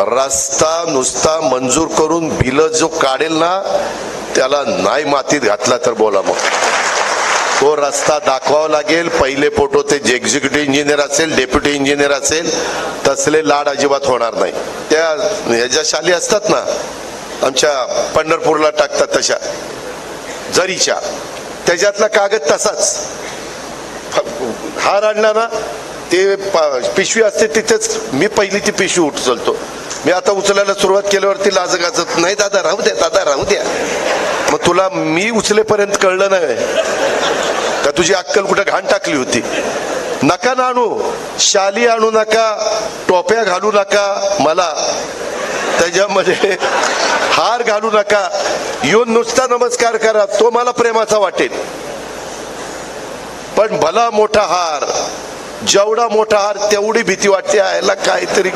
रस्ता नुसता मंजूर करून बिल जो काढेल ना त्याला नाही मातीत घातला तर बोला मग तो रस्ता दाखवावा लागेल. पहिले फोटो ते जे एक्झिक्युटिव्ह इंजिनियर असेल डेप्युटी इंजिनियर असेल तसले लाड अजिबात होणार नाही. त्या ह्याच्या शाली असतात ना आमच्या पंढरपूरला टाकतात तशा जरीच्या त्याच्यातला कागद तसाच हार आणला ना ते पिशवी असते तिथेच मी पहिली ती पिशवी उचलतो. मी आता उचलायला सुरुवात केल्यावरती लाज गाजत नाही दादा राहू द्या दादा राहू द्या. मग तुला मी उचलेपर्यंत कळलं नाही का तुझी अक्कल कुठे घाण टाकली होती. नका ना आणू शाली आणू नका टोप्या घालू नका मला त्याच्यामध्ये हार घालू नका येऊन नुसता नमस्कार करा तो मला प्रेमाचा वाटेल. पण भला मोठा हार जेवढा मोठा हार तेवढी भीती वाटते यायला काहीतरी